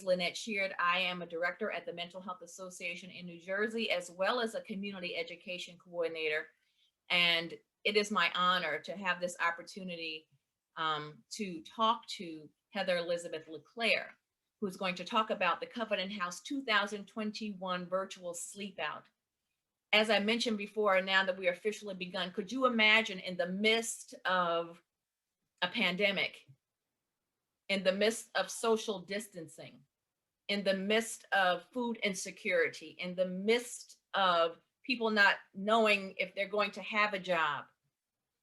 Lynette Sheard. I am a director at the Mental Health Association in New Jersey, as well as a community education coordinator. And it is my honor to have this opportunity to talk to Heather Elizabeth LeClaire, who's going to talk about the Covenant House 2021 virtual sleep out. As I mentioned before, now that we are officially begun, could you imagine in the midst of a pandemic, in the midst of social distancing, in the midst of food insecurity, in the midst of people not knowing if they're going to have a job,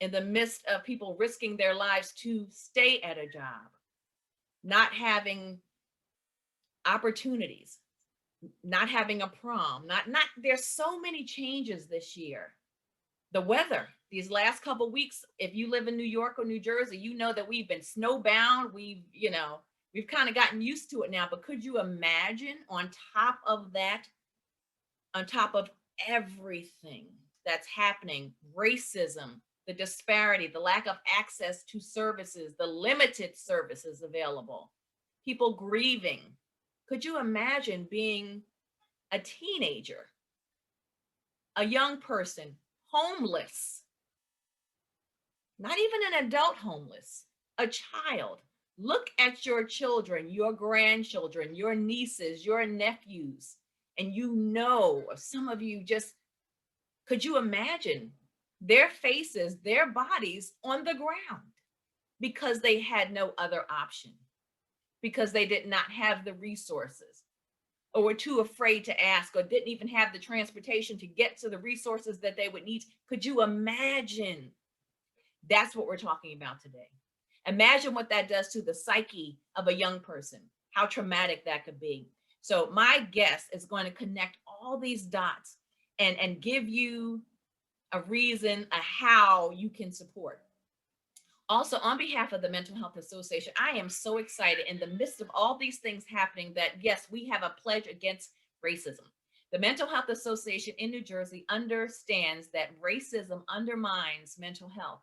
in the midst of people risking their lives to stay at a job, not having opportunities, not having a prom, not there's so many changes this year. The weather, these last couple of weeks, if you live in New York or New Jersey, you know that we've been snowbound. We've kind of gotten used to it now, but could you imagine on top of that, on top of everything that's happening, racism, the disparity, the lack of access to services, the limited services available, people grieving. Could you imagine being a teenager, a young person, homeless, not even an adult homeless, a child? Look at your children, your grandchildren, your nieces, your nephews, and some of you just, could you imagine their faces, their bodies on the ground because they had no other option, because they did not have the resources, or were too afraid to ask, or didn't even have the transportation to get to the resources that they would need? Could you imagine? That's what we're talking about today. Imagine what that does to the psyche of a young person, how traumatic that could be. So my guest is going to connect all these dots and give you a reason, a how you can support. Also, on behalf of the Mental Health Association, I am so excited in the midst of all these things happening that, yes, we have a pledge against racism. The Mental Health Association in New Jersey understands that racism undermines mental health.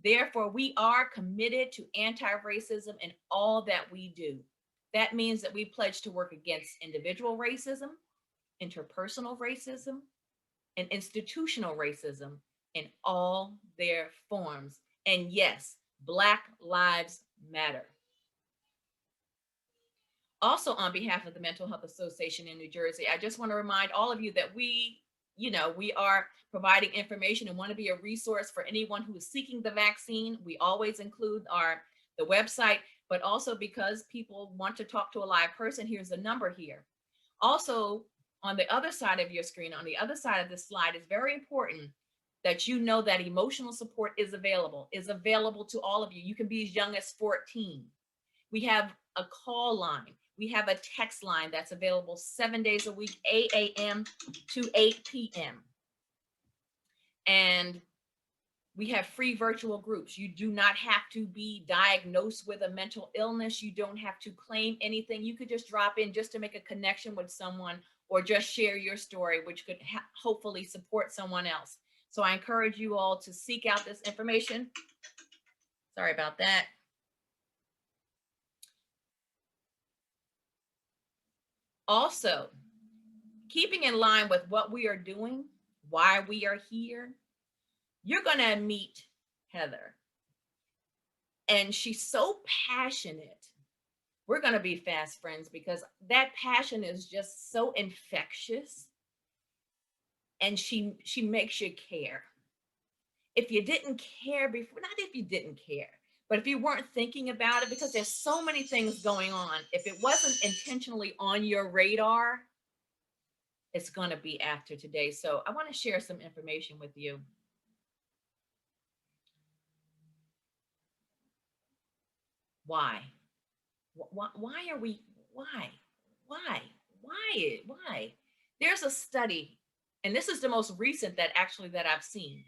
Therefore, we are committed to anti-racism in all that we do. That means that we pledge to work against individual racism, interpersonal racism, and institutional racism in all their forms. And yes, Black Lives Matter. Also, on behalf of the Mental Health Association in New Jersey, I just want to remind all of you that we are providing information and want to be a resource for anyone who is seeking the vaccine. We always include the website, but also because people want to talk to a live person, here's the number here. Also, on the other side of your screen, on the other side of this slide, it's very important that you know that emotional support is available to all of you. You can be as young as 14. We have a call line. We have a text line that's available 7 days a week, 8 a.m. to 8 p.m. And we have free virtual groups. You do not have to be diagnosed with a mental illness. You don't have to claim anything. You could just drop in just to make a connection with someone, or just share your story, which could hopefully support someone else. So I encourage you all to seek out this information. Sorry about that. Also, keeping in line with what we are doing, why we are here, you're going to meet Heather. And she's so passionate. We're going to be fast friends because that passion is just so infectious. And she makes you care. If you didn't care before, not if you didn't care, but if you weren't thinking about it, because there's so many things going on, if it wasn't intentionally on your radar, it's going to be after today. So I want to share some information with you. Why? Why are we, why? There's a study, and this is the most recent that I've seen,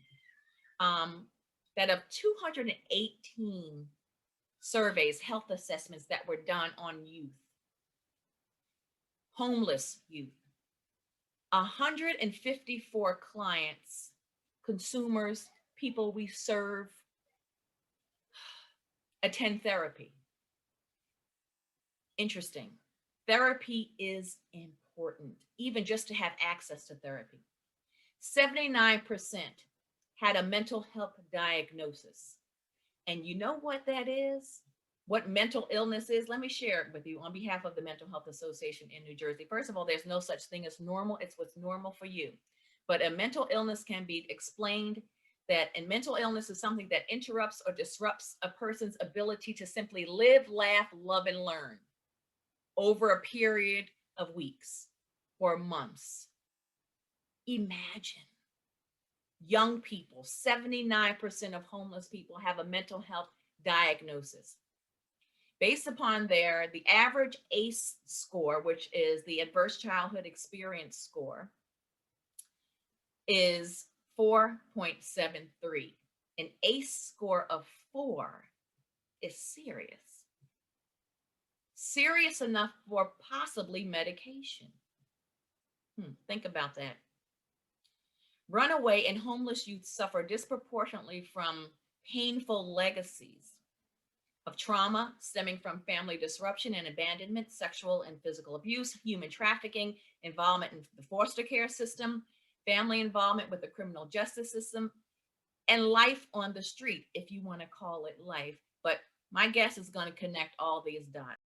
that of 218 surveys, health assessments that were done on youth, homeless youth, 154 clients, consumers, people we serve, attend therapy. Interesting. Therapy is important, even just to have access to therapy. 79% had a mental health diagnosis. And you know what that is? What mental illness is? Let me share it with you on behalf of the Mental Health Association in New Jersey. First of all, there's no such thing as normal. It's what's normal for you. But a mental illness can be explained that, and mental illness is something that interrupts or disrupts a person's ability to simply live, laugh, love, and learn over a period of weeks or months. Imagine young people, 79% of homeless people have a mental health diagnosis. Based upon the average ACE score, which is the Adverse Childhood Experience score, is 4.73. An ACE score of 4 is serious. Serious enough for possibly medication. Think about that. Runaway and homeless youth suffer disproportionately from painful legacies of trauma stemming from family disruption and abandonment, sexual and physical abuse, human trafficking, involvement in the foster care system, family involvement with the criminal justice system, and life on the street, if you want to call it life. But my guess is going to connect all these dots.